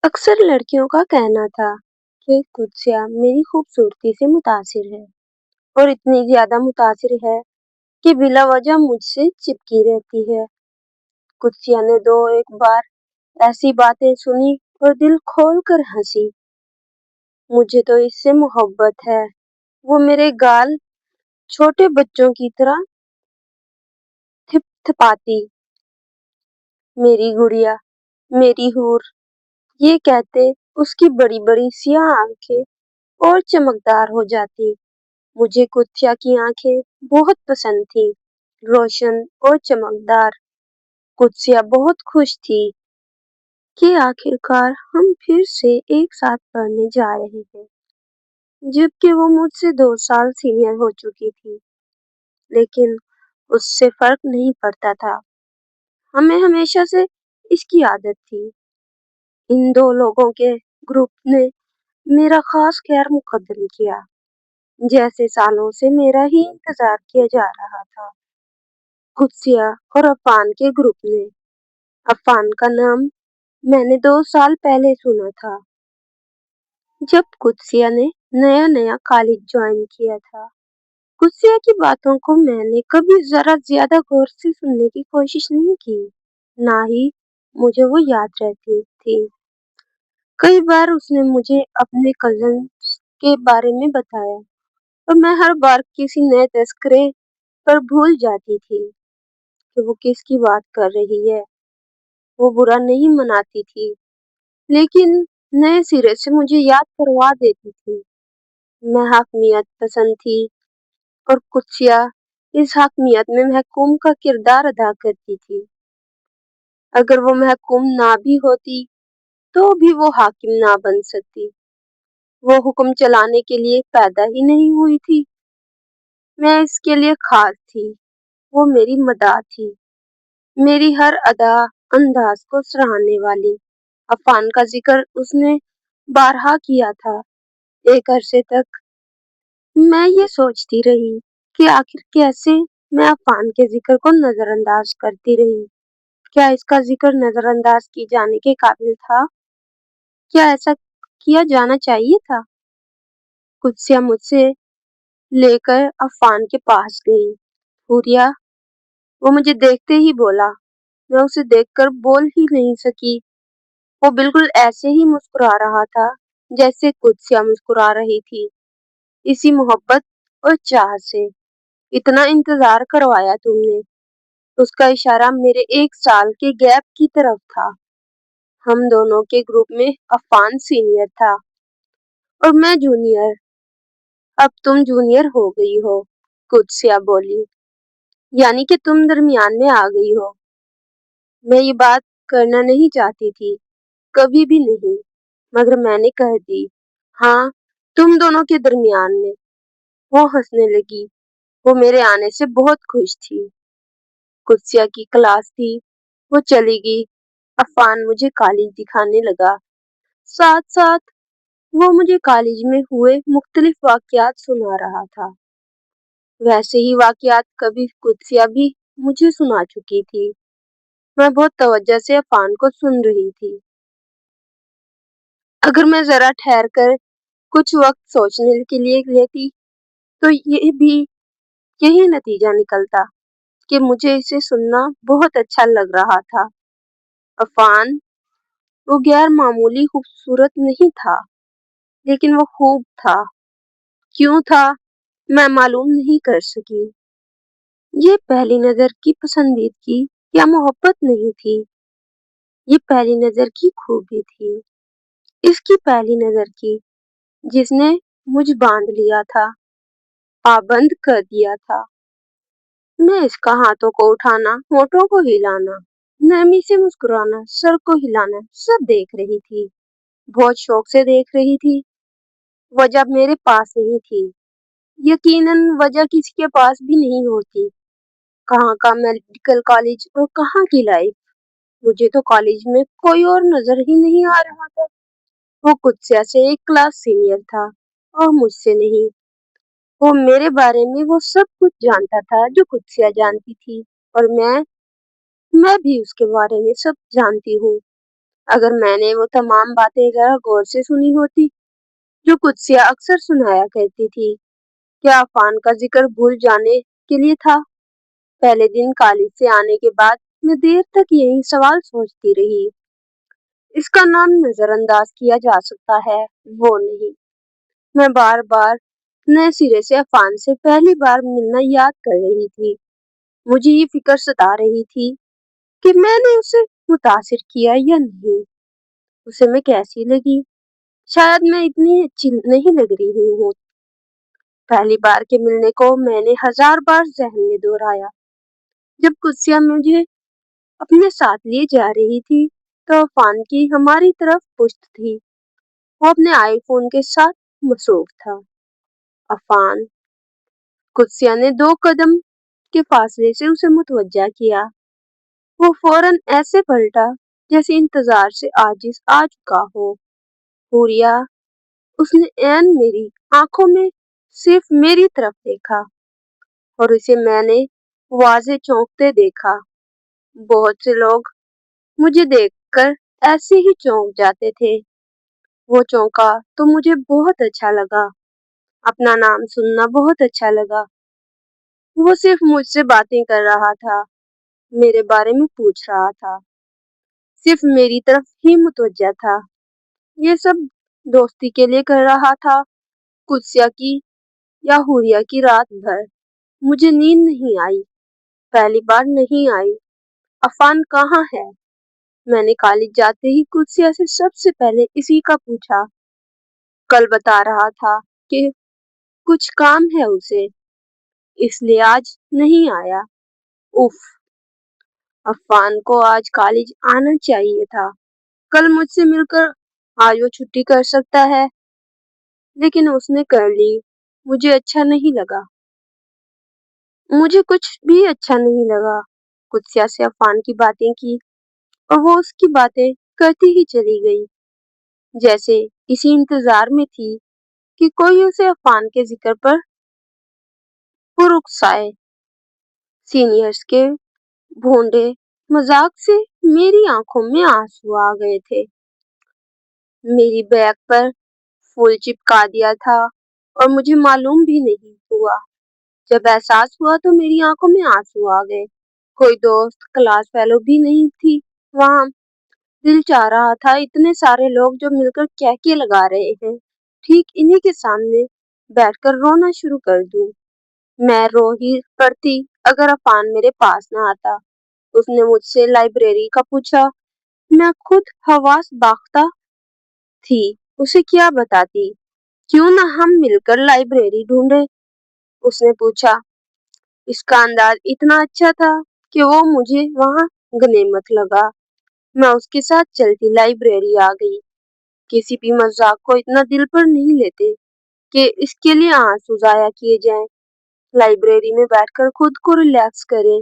अक्सर लड़कियों का कहना था कि कुत्सिया मेरी खूबसूरती से मुतासिर है और इतनी ज्यादा मुतासिर है कि बिला वजह मुझसे चिपकी रहती है। कुत्सिया ने दो एक बार ऐसी बातें सुनी और दिल खोल कर हंसी। मुझे तो इससे मोहब्बत है। वो मेरे गाल छोटे बच्चों की तरह थिपथिपाती, मेरी गुड़िया, मेरी हूर, ये कहते उसकी बड़ी बड़ी सियाह आंखें और चमकदार हो जाती। मुझे कुत्सिया की आंखें बहुत पसंद थी, रोशन और चमकदार। कुत्सिया बहुत खुश थी कि आखिरकार हम फिर से एक साथ पढ़ने जा रहे हैं, जबकि वो मुझसे 2 साल सीनियर हो चुकी थी। लेकिन उससे फर्क नहीं पड़ता था। हमें हमेशा से इसकी आदत थी। इन दो लोगों के ग्रुप ने मेरा खास खैर मुकद्दम किया, जैसे सालों से मेरा ही इंतजार किया जा रहा था। कुत्सिया और अफान के ग्रुप ने, अफान का नाम मैंने 2 साल पहले सुना था, जब कुत्सिया ने नया नया कॉलेज ज्वाइन किया था। कुत्सिया की बातों को मैंने कभी जरा ज्यादा गौर से सुनने की कोशिश नहीं की, ना ही मुझे वो याद रहती थी। कई बार उसने मुझे अपने कजन के बारे में बताया और मैं हर बार किसी नए तस्करे पर भूल जाती थी कि वो किसकी बात कर रही है। वो बुरा नहीं मनाती थी, लेकिन नए सिरे से मुझे याद करवा देती थी। मैं हकमियत पसंद थी और कुत्सिया इस हकमियत में महकूम का किरदार अदा करती थी। अगर वो महकूम ना भी होती तो भी वो हाकिम ना बन सकती। वो हुक्म चलाने के लिए पैदा ही नहीं हुई थी। मैं इसके लिए खास थी। वो मेरी मदद थी, मेरी हर अदा अंदाज को सराहने वाली। अफान का जिक्र उसने बारहा किया था। एक अरसे तक मैं ये सोचती रही कि आखिर कैसे मैं अफान के जिक्र को नजरअंदाज करती रही। क्या इसका जिक्र नजरअंदाज की जाने के काबिल था? क्या ऐसा किया जाना चाहिए था? कुत्सिया मुझसे लेकर अफान के पास गई। हुरिया, वो मुझे देखते ही बोला। मैं उसे देखकर बोल ही नहीं सकी। वो बिल्कुल ऐसे ही मुस्कुरा रहा था जैसे कुत्सिया मुस्कुरा रही थी। इसी मोहब्बत और चाह से इतना इंतजार करवाया तुमने। उसका इशारा मेरे 1 साल के गैप की तरफ था। हम दोनों के ग्रुप में अफान सीनियर था और मैं जूनियर। अब तुम जूनियर हो गई हो, कुत्सिया बोली। यानी कि तुम दरमियान में आ गई हो। मैं ये बात करना नहीं चाहती थी, कभी भी नहीं, मगर मैंने कह दी। हाँ, तुम दोनों के दरमियान में। वो हंसने लगी। वो मेरे आने से बहुत खुश थी। कुत्सिया की क्लास थी, वो चली गई। अफान मुझे कॉलेज दिखाने लगा। साथ साथ वो मुझे कॉलेज में हुए मुख्तलिफ वाकयात सुना रहा था। वैसे ही वाकयात कभी कुत्सिया भी मुझे सुना चुकी थी। मैं बहुत तवज्जो से अफान को सुन रही थी। अगर मैं जरा ठहर कर कुछ वक्त सोचने के लिए लेती तो ये भी यही नतीजा निकलता कि मुझे इसे सुनना बहुत अच्छा लग रहा था। अफान वो गैर मामूली खूबसूरत नहीं था, लेकिन वो खूब था। क्यों था, मैं मालूम नहीं कर सकी। ये पहली नजर की पसंदीदगी या मोहब्बत नहीं थी, ये पहली नजर की खूबी थी। इसकी पहली नजर की, जिसने मुझ बांध लिया था, पाबंद कर दिया था। मैं इसका हाथों को उठाना, होठों को हिलाना, नरमी से मुस्कुराना, सर को हिलाना सब देख रही थी। बहुत शौक से देख रही थी। वजह मेरे पास नहीं थी। यकीनन वजह किसी के पास भी नहीं होती। कहाँ का मेडिकल कॉलेज और कहाँ की लाइफ। मुझे तो कॉलेज में कोई और नजर ही नहीं आ रहा था। वो कुत्सिया से एक क्लास सीनियर था और मुझसे नहीं। वो मेरे बारे में वो सब कुछ जानता था जो कुत्सिया जानती थी, और मैं भी उसके बारे में सब जानती हूँ। اگر میں نے وہ تمام باتیں ذرا غور سے سنی ہوتی جو قدسیہ اکثر سنایا کرتی تھی، کیا عفان کا ذکر بھول جانے کے لیے تھا؟ پہلے دن کالج سے آنے کے بعد میں دیر تک یہی سوال سوچتی رہی۔ اس کا نام نظر انداز کیا جا سکتا ہے، وہ نہیں۔ میں بار بار نئے سرے سے عفان سے پہلی بار ملنا یاد کر رہی تھی۔ مجھے یہ فکر ستا رہی تھی کہ میں نے اسے متاثر کیا یا نہیں، اسے میں کیسی لگی۔ شاید میں اتنی اچھی نہیں لگ رہی ہوں۔ پہلی بار کے ملنے کو میں نے ہزار بار ذہن میں دہرایا۔ جب قدسیہ مجھے اپنے ساتھ لیے جا رہی تھی تو عفان کی ہماری طرف پشت تھی، وہ اپنے آئی فون کے ساتھ مصروف تھا۔ عفان، قدسیہ نے 2 قدم کے فاصلے سے اسے متوجہ کیا۔ وہ فوراً ایسے پلٹا جیسے انتظار سے عاجز آ چکا ہو۔ حوریہ، اس نے عین میری آنکھوں میں صرف میری طرف دیکھا اور اسے میں نے واضح چونکتے دیکھا۔ بہت سے لوگ مجھے دیکھ کر ایسے ہی چونک جاتے تھے۔ وہ چونکا تو مجھے بہت اچھا لگا، اپنا نام سننا بہت اچھا لگا۔ وہ صرف مجھ سے باتیں کر رہا تھا، میرے بارے میں پوچھ رہا تھا، صرف میری طرف ہی متوجہ تھا۔ یہ سب دوستی کے لیے کر رہا تھا۔ قدسیہ کی یا حوریہ کی رات بھر مجھے نیند نہیں آئی، پہلی بار نہیں آئی۔ عفان کہاں ہے؟ میں نے کالج جاتے ہی قدسیہ سے سب سے پہلے اسی کا پوچھا۔ کل بتا رہا تھا کہ کچھ کام ہے اسے، اس لیے آج نہیں آیا۔ اف، عفان کو آج کالج آنا چاہیے تھا، کل مجھ سے مل کر آج وہ چھٹی کر سکتا ہے، لیکن اس نے کر لی۔ مجھے اچھا نہیں لگا، مجھے کچھ بھی اچھا نہیں لگا۔ قدسیہ سے عفان کی باتیں کی اور وہ اس کی باتیں کرتی ہی چلی گئی، جیسے اسی انتظار میں تھی کہ کوئی اسے عفان کے ذکر پر پراکسائے۔ سینئرز کے بھونڈے مذاق سے میری آنکھوں میں آنسو آ گئے تھے۔ میری بیگ پر پھول چپکا دیا تھا اور مجھے معلوم بھی نہیں ہوا۔ جب احساس ہوا تو میری آنکھوں میں آنسو آ گئے۔ کوئی دوست، کلاس فیلو بھی نہیں تھی وہاں۔ دل چاہ رہا تھا اتنے سارے لوگ جو مل کر کہکے لگا رہے ہیں، ٹھیک انہی کے سامنے بیٹھ کر رونا شروع کر دوں۔ میں رو ہی پڑتی اگر عفان میرے پاس نہ آتا۔ اس نے مجھ سے لائبریری کا پوچھا۔ میں خود حواس باختہ تھی، اسے کیا بتاتی؟ کیوں نہ ہم مل کر لائبریری ڈھونڈے؟ اس نے پوچھا۔ اس کا انداز اتنا اچھا تھا کہ وہ مجھے وہاں غنیمت لگا۔ میں اس کے ساتھ چلتی لائبریری آ گئی۔ کسی بھی مذاق کو اتنا دل پر نہیں لیتے کہ اس کے لیے آنسو ضائع کیے جائیں۔ لائبریری میں بیٹھ کر خود کو ریلیکس کریں۔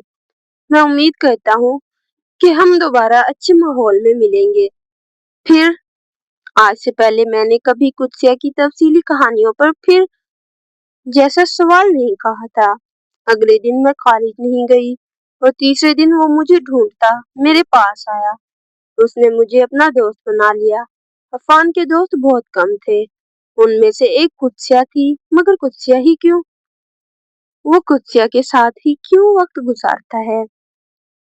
میں امید کرتا ہوں کہ ہم دوبارہ اچھے ماحول میں ملیں گے۔ پھر آج سے پہلے میں نے کبھی قدسیہ کی تفصیلی کہانیوں پر پھر جیسا سوال نہیں کہا تھا۔ اگلے دن میں کالج نہیں گئی اور تیسرے دن وہ مجھے ڈھونڈتا میرے پاس آیا۔ اس نے مجھے اپنا دوست بنا لیا۔ عفان کے دوست بہت کم تھے، ان میں سے ایک قدسیہ تھی، مگر قدسیہ ہی کیوں؟ وہ قدسیہ کے ساتھ ہی کیوں وقت گزارتا ہے؟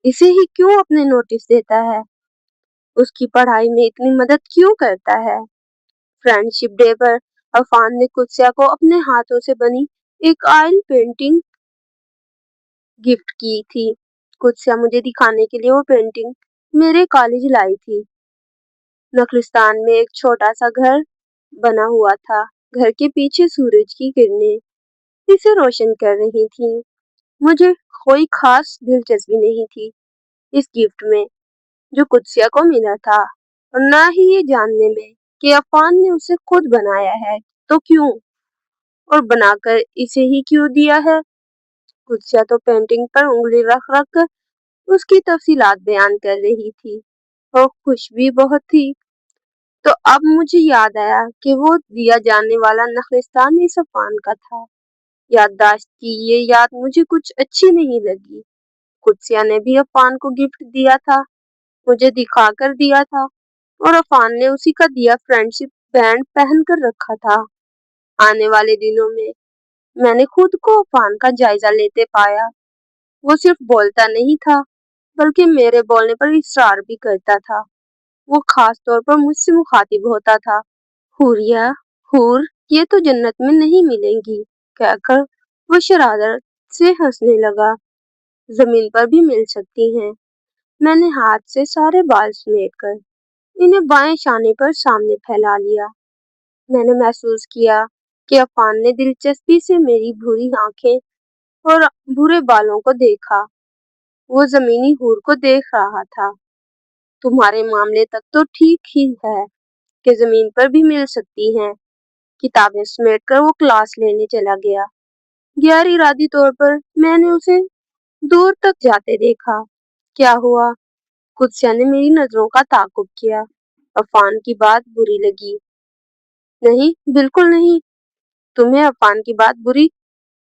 اسے ہی کیوں اپنے نوٹس دیتا ہے؟ اس کی پڑھائی میں اتنی مدد کیوں کرتا ہے؟ فرینڈ شپ ڈے پر عفان نے قدسیہ کو اپنے ہاتھوں سے بنی ایک آئل پینٹنگ گفٹ کی تھی۔ قدسیہ مجھے دکھانے کے لیے وہ پینٹنگ میرے کالج لائی تھی۔ نخلستان میں ایک چھوٹا سا گھر بنا ہوا تھا۔ گھر کے پیچھے سورج کی کرنیں اسے روشن کر رہی تھیں۔ مجھے کوئی خاص دلچسپی نہیں تھی اس گفٹ میں جو قدسیہ کو ملا تھا، اور نہ ہی یہ جاننے میں کہ عفان نے اسے خود بنایا ہے تو کیوں، اور بنا کر اسے ہی کیوں دیا ہے۔ قدسیہ تو پینٹنگ پر انگلی رکھ رکھ کر اس کی تفصیلات بیان کر رہی تھی اور خوش بھی بہت تھی۔ تو اب مجھے یاد آیا کہ وہ دیا جانے والا نخلستان اس عفان کا تھا۔ یادداشت کی یہ یاد مجھے کچھ اچھی نہیں لگی۔ قدسیہ نے بھی عفان کو گفٹ دیا تھا، مجھے دکھا کر دیا تھا۔ और अफान ने उसी का दिया फ्रेंडशिप बैंड पहन कर रखा था। आने वाले दिनों में मैंने खुद को अफान का जायजा लेते पाया। वो सिर्फ बोलता नहीं था, बल्कि मेरे बोलने पर इसरार भी करता था। वो खास तौर पर मुझसे मुखातिब होता था। हुरिया, हूर, ये तो जन्नत में नहीं मिलेंगी, कहकर वो शरारत से हंसने लगा। जमीन पर भी मिल सकती हैं। मैंने हाथ से सारे बाल समेटकर इन्हें बाएं शाने पर सामने फैला लिया। मैंने महसूस किया कि अफान ने दिलचस्पी से मेरी भूरी आंखें और भूरे बालों को देखा। वो जमीनी हूर को देख रहा था। तुम्हारे मामले तक तो ठीक ही है कि जमीन पर भी मिल सकती हैं। किताबें समेटकर वो क्लास लेने चला गया। गैर इरादी तौर पर मैंने उसे दूर तक जाते देखा। क्या हुआ? कुत्सिया ने मेरी नजरों का ताकुब किया। अफान की बात बुरी लगी? नहीं, बिल्कुल नहीं। तुम्हें अफान की बात बुरी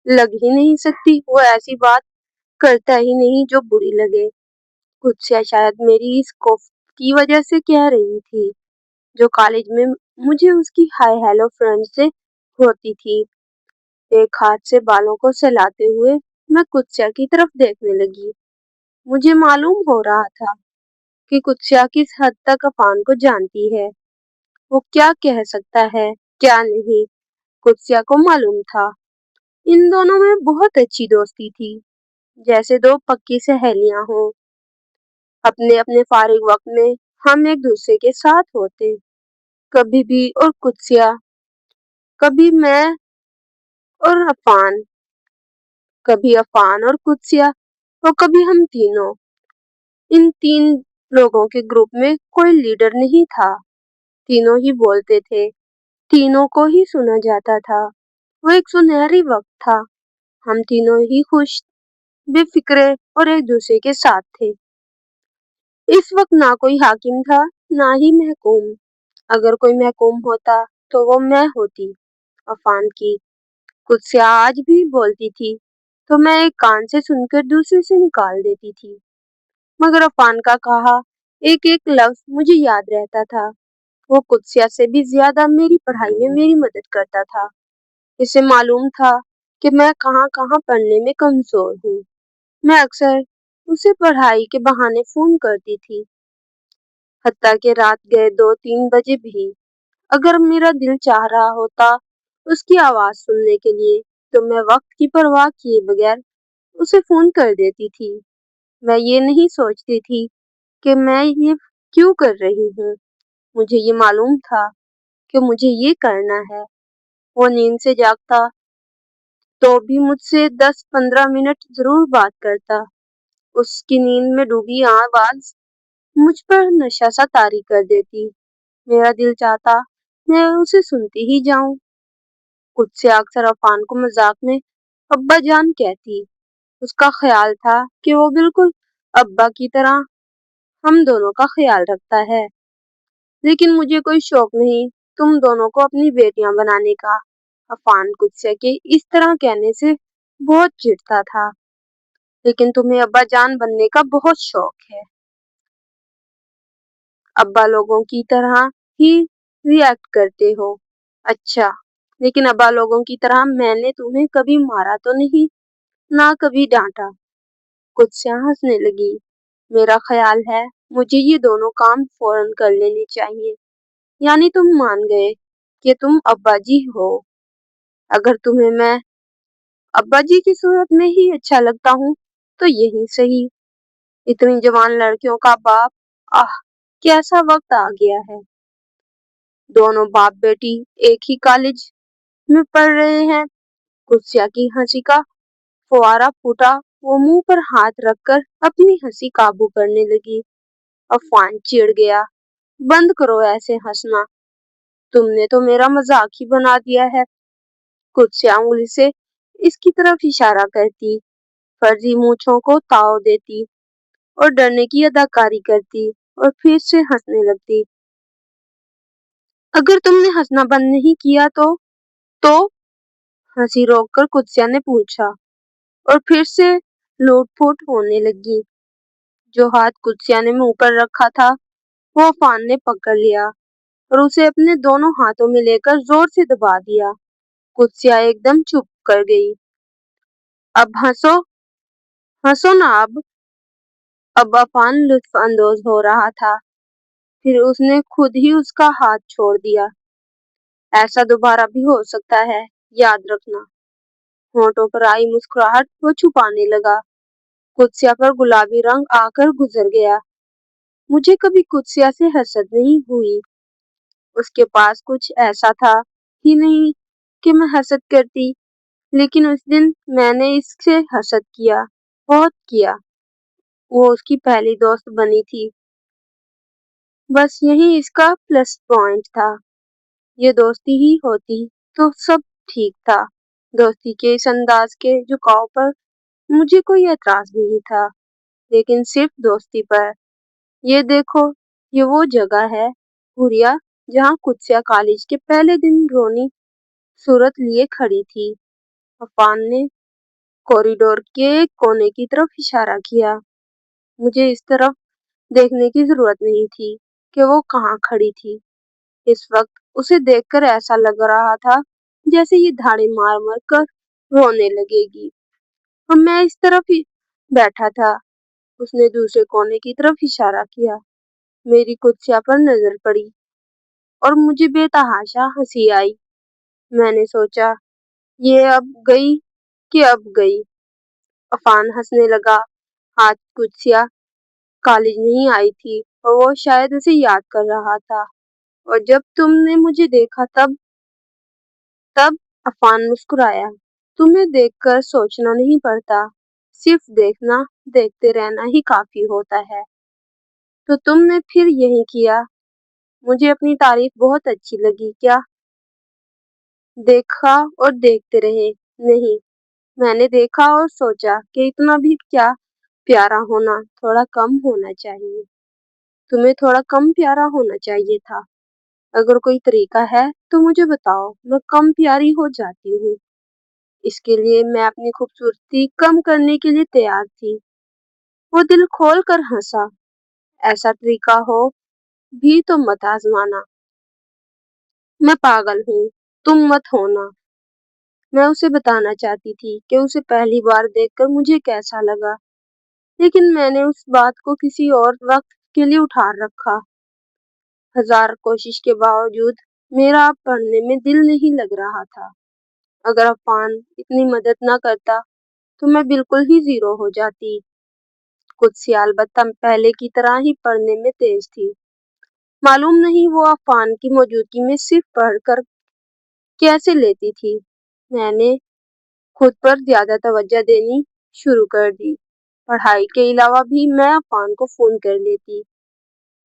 लग ही नहीं सकती। वो ऐसी बात करता ही नहीं जो बुरी लगे। कुत्सिया शायद मेरी इस कोफ की वजह से कह रही थी, जो कॉलेज में मुझे उसकी हाय हेलो फ्रेंड से होती थी। एक हाथ से बालों को सहलाते हुए मैं कुत्सिया की तरफ देखने लगी। मुझे मालूम हो रहा था कि कुत्सिया किस हद तक अफान को जानती है। वो क्या कह सकता है, क्या नहीं, कुत्सिया को मालूम था। इन दोनों में बहुत अच्छी दोस्ती थी, जैसे दो पक्की सहेलियां हों। अपने अपने फारिग वक्त में हम एक दूसरे के साथ होते, कभी भी और कुत्सिया, कभी मैं और अफान, कभी अफान और कुत्सिया, और कभी हम तीनों। इन तीन लोगों के ग्रुप में कोई लीडर नहीं था। तीनों ही बोलते थे, तीनों को ही सुना जाता था। वो एक सुनहरी वक्त था। हम तीनों ही खुश, बेफिक्रे और एक दूसरे के साथ थे। इस वक्त ना कोई हाकिम था, ना ही महकूम। अगर कोई महकूम होता तो वो मैं होती, अफान की। कुत्सिया आज भी बोलती थी तो मैं एक कान से सुनकर दूसरे से निकाल देती थी, मगर अफान का कहा एक एक लफ्ज मुझे याद रहता था। वो कुत्सिया से भी ज्यादा मेरी पढ़ाई में मेरी मदद करता था। इसे मालूम था कि मैं कहाँ कहाँ पढ़ने में कमजोर हूँ। मैं अक्सर उसे पढ़ाई के बहाने फोन करती थी, हत्ता के रात गए 2-3 बजे भी। अगर मेरा दिल चाह रहा होता उसकी आवाज सुनने के लिए, तो मैं वक्त की परवाह किए बगैर उसे फोन कर देती थी। मैं ये नहीं सोचती थी कि मैं ये क्यों कर रही हूँ। मुझे ये मालूम था कि मुझे ये करना है। वो नींद से जागता तो भी मुझसे 10-15 मिनट जरूर बात करता। उसकी नींद में डूबी आवाज मुझ पर नशा सा तारी कर देती। मेरा दिल चाहता मैं उसे सुनती ही जाऊं। खुद से अक्सर अफान को मजाक में अब्बा जान कहती। उसका ख्याल था कि वो बिल्कुल अब्बा की तरह हम दोनों का ख्याल रखता है। लेकिन मुझे कोई शौक नहीं तुम दोनों को अपनी बेटियां बनाने का। अफान कुत्से के इस तरह कहने से बहुत चिढ़ता था। लेकिन तुम्हें अब्बा जान बनने का बहुत शौक है। अब्बा लोगों की तरह ही रिएक्ट करते हो। अच्छा, लेकिन अब्बा लोगों की तरह मैंने तुम्हें कभी मारा तो नहीं, ना कभी डांटा। कुत्सिया हंसने लगी। मेरा ख्याल है मुझे ये दोनों काम फौरन कर लेने चाहिए। यानी तुम मान गए कि तुम अब्बा जी हो। अगर तुम्हें मैं अब्बा जी की सूरत में ही अच्छा लगता हूँ तो यही सही। इतनी जवान लड़कियों का बाप, आह, कैसा वक्त आ गया है। दोनों बाप बेटी एक ही कॉलेज में पढ़ रहे हैं। कुत्सिया की हंसी का फुवारा फूटा। वो मुंह पर हाथ रखकर अपनी हंसी काबू करने लगी। अफवान चिढ़ गया। बंद करो ऐसे हंसना, तुमने तो मेरा मजाक ही बना दिया है। कुत्सिया उंगली से इसकी तरफ इशारा करती, फर्जी मूंछों को ताव देती और डरने की अदाकारी करती और फिर से हंसने लगती। अगर तुमने हंसना बंद नहीं किया तो हंसी रोककर कुत्सिया ने पूछा और फिर से लूट फूट होने लगी। जो हाथ कुत्सिया ने मुंह पर रखा था वो अफान ने पकड़ लिया और उसे अपने दोनों हाथों में लेकर जोर से दबा दिया। कुत्सिया एकदम चुप कर गई। अब हंसो, हंसो ना अब अफान लुत्फ अंदोज हो रहा था। फिर उसने खुद ही उसका हाथ छोड़ दिया। ऐसा दोबारा भी हो सकता है, याद रखना। होठों पर आई मुस्कुराहट वो छुपाने लगा। कुत्सिया पर गुलाबी रंग आकर गुजर गया। मुझे कभी कुत्सिया से हसद नहीं हुई। उसके पास कुछ ऐसा था ही नहीं कि मैं हसद करती, लेकिन उस दिन मैंने इससे हसद किया, बहुत किया। वो उसकी पहली दोस्त बनी थी। बस यही इसका प्लस पॉइंट था। ये दोस्ती ही होती तो सब ठीक था। दोस्ती के इस अंदाज के झुकाव पर मुझे कोई एतराज नहीं था, लेकिन सिर्फ दोस्ती पर। ये देखो, ये वो जगह है हुरिया जहाँ कुत्सिया कॉलेज के पहले दिन रोनी सूरत लिए खड़ी थी। अफान ने कॉरिडोर के एक कोने की तरफ इशारा किया। मुझे इस तरफ देखने की जरूरत नहीं थी कि वो कहाँ खड़ी थी। इस वक्त उसे देखकर ऐसा लग रहा था जैसे ये धाड़े मार मार कर रोने लगेगी। और मैं इस तरफ ही बैठा था। उसने दूसरे कोने की तरफ इशारा किया। मेरी कुत्सिया पर नजर पड़ी और मुझे बेतहाशा हंसी आई। मैंने सोचा, ये अब गई कि अब गई। अफान हंसने लगा। आज कुत्सिया कॉलेज नहीं आई थी और वो शायद उसे याद कर रहा था। और जब तुमने मुझे देखा तब तब अफान मुस्कुराया। तुम्हें देखकर सोचना नहीं पड़ता, सिर्फ देखना, देखते रहना ही काफी होता है। तो तुमने फिर यही किया। मुझे अपनी तारीफ बहुत अच्छी लगी क्या? देखा और देखते रहे। नहीं, मैंने देखा और सोचा कि इतना भी क्या प्यारा होना, थोड़ा कम होना चाहिए। तुम्हें थोड़ा कम प्यारा होना चाहिए था। अगर कोई तरीका है तो मुझे बताओ, मैं कम प्यारी हो जाती हूँ। इसके लिए मैं अपनी खूबसूरती कम करने के लिए तैयार थी। वो दिल खोल कर हंसा। ऐसा तरीका हो भी तो मत आजमाना। मैं पागल हूँ, तुम मत होना। मैं उसे बताना चाहती थी कि उसे पहली बार देखकर मुझे कैसा लगा, लेकिन मैंने उस बात को किसी और वक्त के लिए उठा रखा। हजार कोशिश के बावजूद मेरा अब पढ़ने में दिल नहीं लग रहा था। अगर अफान इतनी मदद ना करता तो मैं बिल्कुल ही जीरो हो जाती। कुत्सिया अलबत्ता पहले की तरह ही पढ़ने में तेज थी। मालूम नहीं वो अफान की मौजूदगी में सिर्फ पढ़कर कैसे लेती थी। मैंने खुद पर ज्यादा तवज्जो देनी शुरू कर दी। पढ़ाई के अलावा भी मैं अफान को फोन कर लेती।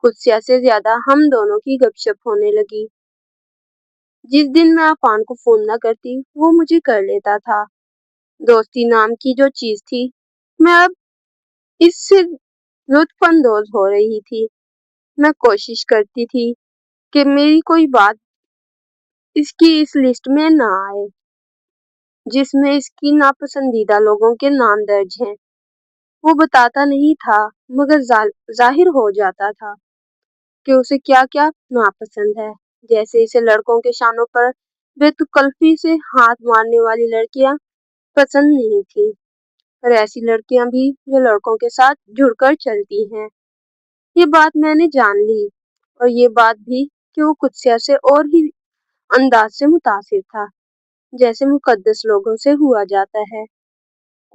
कुत्सिया से ज्यादा हम दोनों की गपशप होने लगी। जिस दिन मैं अफान को फोन ना करती वो मुझे कर लेता था। दोस्ती नाम की जो चीज थी, मैं अब इससे लुत्फानंदोज हो रही थी। मैं कोशिश करती थी कि मेरी कोई बात इसकी इस लिस्ट में ना आए जिसमें इसकी नापसंदीदा लोगों के नाम दर्ज हैं। वो बताता नहीं था, मगर जाहिर हो जाता था कि उसे क्या क्या नापसंद है। जैसे इसे लड़कों के शानों पर बेतकल्फी से हाथ मारने वाली लड़कियां पसंद नहीं थी, और ऐसी लड़कियां भी जो लड़कों के साथ जुड़कर चलती हैं। ये बात मैंने जान ली, और ये बात भी कि वो कुत्सिया से और ही अंदाज से मुतासिर था, जैसे मुकद्दस लोगों से हुआ जाता है।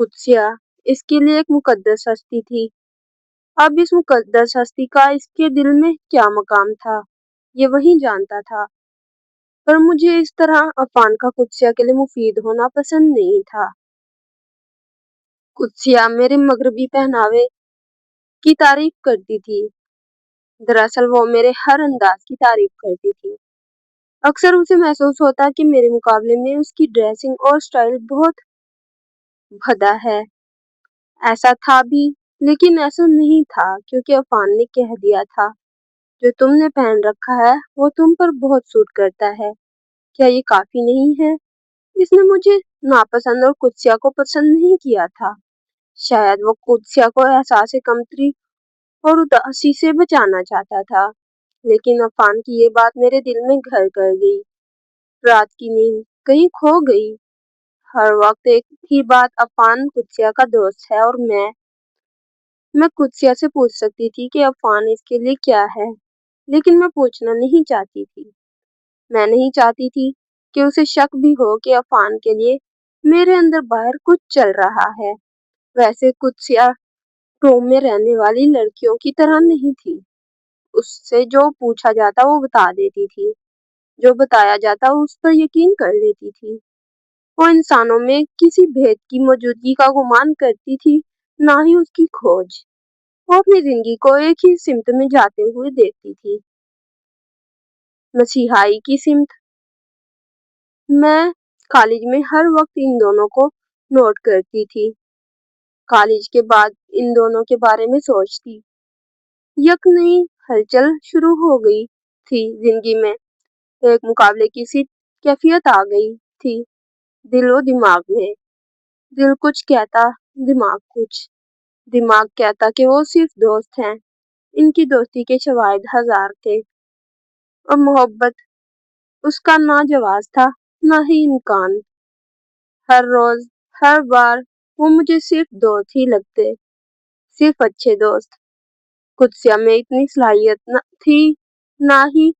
कुत्सिया इसके लिए एक मुकद्दस हस्ती थी। अब इस मुकद्दस हस्ती का इसके दिल में क्या मकाम था, ये वही जानता था। पर मुझे इस तरह अफान का कुत्सिया के लिए मुफीद होना पसंद नहीं था। कुत्सिया मेरे मगरबी पहनावे की तारीफ करती थी। दरअसल वो मेरे हर अंदाज की तारीफ करती थी। अक्सर उसे महसूस होता कि मेरे मुकाबले में उसकी ड्रेसिंग और स्टाइल बहुत भद्दा है। ऐसा था भी, लेकिन ऐसा नहीं था, क्योंकि अफान ने कह दिया था, जो तुमने पहन रखा है वो तुम पर बहुत सूट करता है। क्या ये काफी नहीं है? इसने मुझे नापसंद और कुत्सिया को पसंद नहीं किया था। शायद वो कुत्सिया को एहसास कमतरी और उदासी से बचाना चाहता था। لیکن عفان کی یہ بات میرے دل میں گھر کر گئی۔ رات کی نیند کہیں کھو گئی۔ ہر وقت ایک ہی بات، عفان قدسیہ کا دوست ہے اور میں قدسیہ سے پوچھ سکتی تھی کہ عفان اس کے لیے کیا ہے، لیکن میں پوچھنا نہیں چاہتی تھی۔ میں نہیں چاہتی تھی کہ اسے شک بھی ہو کہ عفان کے لیے میرے اندر باہر کچھ چل رہا ہے۔ ویسے قدسیہ روم میں رہنے والی لڑکیوں کی طرح نہیں تھی۔ اس سے جو پوچھا جاتا وہ بتا دیتی تھی، جو بتایا جاتا اس پر یقین کر لیتی تھی۔ وہ انسانوں میں کسی بھید کی موجودگی کا گمان کرتی تھی، نہ ہی اس کی کھوج۔ وہ اپنی زندگی کو ایک ہی سمت میں جاتے ہوئے دیکھتی تھی، مسیحائی کی سمت۔ میں کالج میں ہر وقت ان دونوں کو نوٹ کرتی تھی۔ کالج کے بعد ان دونوں کے بارے میں سوچتی، یک نئی ہلچل شروع ہو گئی تھی زندگی میں۔ ایک مقابلے کی سی کیفیت آ گئی تھی دل و دماغ میں۔ دل کچھ کہتا، دماغ کچھ۔ دماغ کہتا کہ وہ صرف دوست ہیں، ان کی دوستی کے شواہد ہزار تھے، اور محبت اس کا نہ جواز تھا نہ ہی امکان۔ ہر روز، ہر بار وہ مجھے صرف دوست ہی لگتے، صرف اچھے دوست۔ قدسیہ میں اتنی صلاحیت نہ تھی، نہ ہی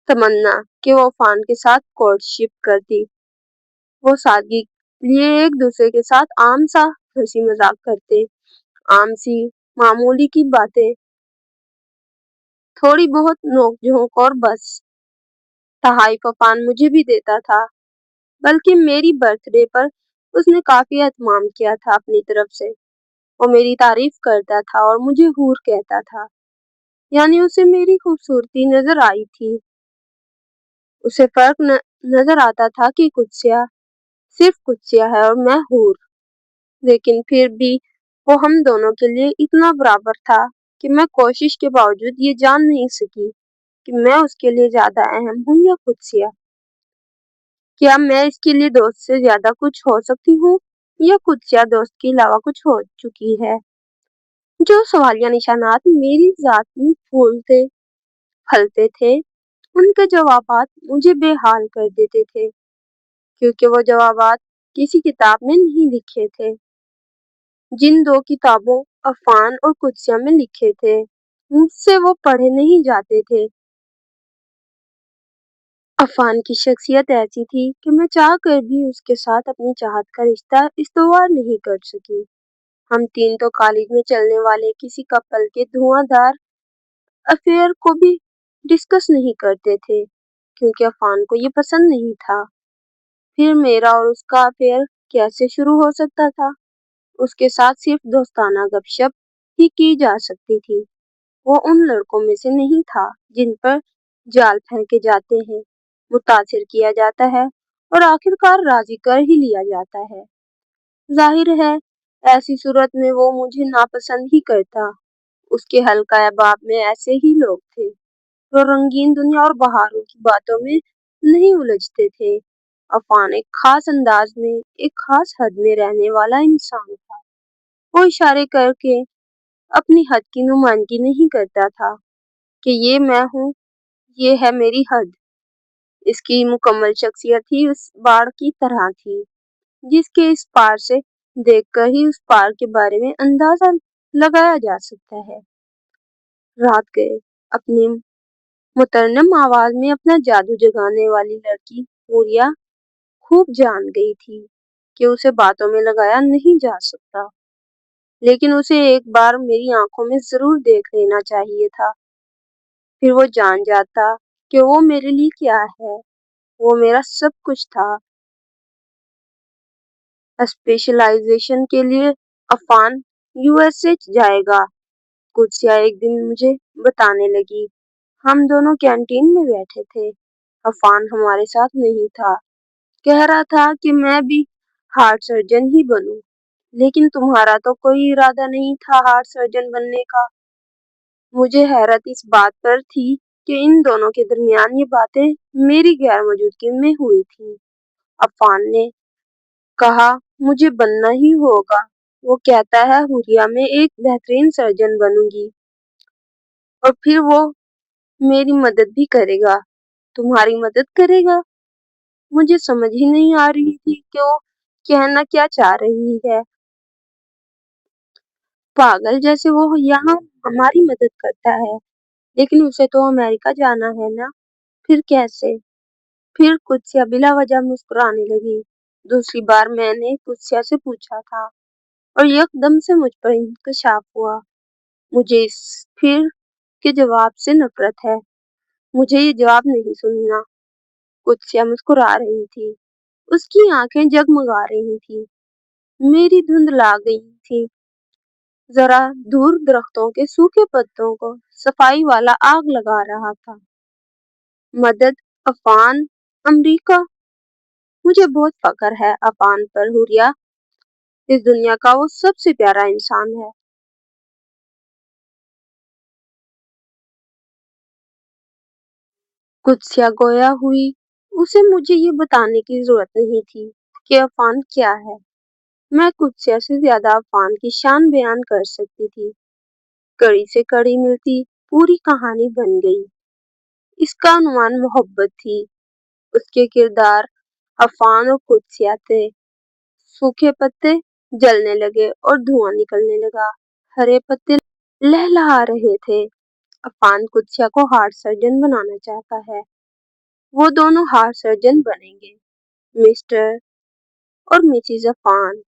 تمنا کہ وہ عفان کے ساتھ کورٹ شپ کرتی۔ وہ سادگی لیے ایک دوسرے کے ساتھ عام سا ہنسی مذاق کرتے، عام سی معمولی کی باتیں، تھوڑی بہت نوک جھونک اور بس۔ تحائف عفان مجھے بھی دیتا تھا، بلکہ میری برتھ ڈے پر اس نے کافی اہتمام کیا تھا اپنی طرف سے۔ وہ میری تعریف کرتا تھا اور مجھے حور کہتا تھا، یعنی اسے میری خوبصورتی نظر آئی تھی۔ اسے فرق نظر آتا تھا کہ قدسیہ صرف قدسیہ ہے اور میں حور، لیکن پھر بھی وہ ہم دونوں کے لیے اتنا برابر تھا کہ میں کوشش کے باوجود یہ جان نہیں سکی کہ میں اس کے لیے زیادہ اہم ہوں یا قدسیہ۔ کیا میں اس کے لیے دوست سے زیادہ کچھ ہو سکتی ہوں، یا قدسیہ دوست کے علاوہ کچھ ہو چکی ہے؟ جو سوالیہ نشانات میری ذات میں پھلتے تھے، ان کے جوابات مجھے بے حال کر دیتے تھے، کیونکہ وہ جوابات کسی کتاب میں نہیں لکھے تھے۔ جن دو کتابوں عفان اور قدسیہ میں لکھے تھے، مجھ سے وہ پڑھے نہیں جاتے تھے۔ عفان کی شخصیت ایسی تھی کہ میں چاہ کر بھی اس کے ساتھ اپنی چاہت کا رشتہ استوار نہیں کر سکی۔ ہم تین تو کالج میں چلنے والے کسی کپل کے دھواں دھار افیئر کو بھی ڈسکس نہیں کرتے تھے، کیونکہ عفان کو یہ پسند نہیں تھا۔ پھر میرا اور اس کا افیئر کیسے شروع ہو سکتا تھا؟ اس کے ساتھ صرف دوستانہ گپ شپ ہی کی جا سکتی تھی۔ وہ ان لڑکوں میں سے نہیں تھا جن پر جال پھینکے جاتے ہیں، متاثر کیا جاتا ہے اور آخر کار راضی کر ہی لیا جاتا ہے۔ ظاہر ہے ایسی صورت میں وہ مجھے ناپسند ہی کرتا۔ اس کے حلقہ احباب میں ایسے ہی لوگ تھے جو رنگین دنیا اور بہاروں کی باتوں میں نہیں الجھتے تھے۔ عفان ایک خاص انداز میں، ایک خاص حد میں رہنے والا انسان تھا۔ وہ اشارے کر کے اپنی حد کی نمائندگی نہیں کرتا تھا کہ یہ میں ہوں، یہ ہے میری حد۔ اس کی مکمل شخصیت ہی اس باڑ کی طرح تھی، جس کے اس پار سے دیکھ کر ہی اس پار کے بارے میں اندازہ لگایا جا سکتا ہے۔ رات گئے اپنی مترنم آواز میں اپنا جادو جگانے والی لڑکی حوریہ خوب جان گئی تھی کہ اسے باتوں میں لگایا نہیں جا سکتا، لیکن اسے ایک بار میری آنکھوں میں ضرور دیکھ لینا چاہیے تھا۔ پھر وہ جان جاتا کہ وہ میرے لیے کیا ہے۔ وہ میرا سب کچھ تھا۔ اسپیشلائزیشن کے لیے عفان USA جائے گا، قدسیہ ایک دن مجھے بتانے لگی۔ ہم دونوں کینٹین میں بیٹھے تھے۔ عفان ہمارے ساتھ نہیں تھا۔ کہہ رہا تھا کہ میں بھی ہارٹ سرجن ہی بنوں، لیکن تمہارا تو کوئی ارادہ نہیں تھا ہارٹ سرجن بننے کا۔ مجھے حیرت اس بات پر تھی کہ ان دونوں کے درمیان یہ باتیں میری غیر موجودگی میں ہوئی تھیں۔ عفان نے کہا مجھے بننا ہی ہوگا۔ وہ کہتا ہے حوریہ میں ایک بہترین سرجن بنوں گی، اور پھر وہ میری مدد بھی کرے گا، تمہاری مدد کرے گا۔ مجھے سمجھ ہی نہیں آ رہی تھی کہ وہ کہنا کیا چاہ رہی ہے۔ پاگل جیسے وہ یہاں ہماری مدد کرتا ہے، لیکن اسے تو امریکہ جانا ہے نا، پھر کیسے؟ پھر قدسیہ بلا وجہ مسکرانے لگی۔ دوسری بار میں نے قدسیہ سے پوچھا تھا اور یکدم سے مجھ پر انکشاف ہوا۔ مجھے اس پھر کے جواب سے نفرت ہے، مجھے یہ جواب نہیں سننا۔ قدسیہ مسکرا رہی تھی، اس کی آنکھیں جگمگا رہی تھی، میری دھند لا گئی تھی۔ ذرا دور درختوں کے سوکھے پتوں کو صفائی والا آگ لگا رہا تھا۔ مدد، عفان، امریکہ، مجھے بہت فخر ہے عفان پر حوریہ، اس دنیا کا وہ سب سے پیارا انسان ہے۔ قدسیہ گویا ہوئی، اسے مجھے یہ بتانے کی ضرورت نہیں تھی کہ عفان کیا ہے۔ میں قدسیہ سے زیادہ عفان کی شان بیان کر سکتی تھی۔ کڑی سے کڑی ملتی پوری کہانی بن گئی۔ اس کا عنوان محبت تھی، اس کے کردار عفان اور قدسیہ تھے۔ سوکھے پتے جلنے لگے اور دھواں نکلنے لگا، ہرے پتے لہلہا رہے تھے۔ عفان قدسیہ کو ہارٹ سرجن بنانا چاہتا ہے، وہ دونوں ہارٹ سرجن بنیں گے، مسٹر اور مسز عفان۔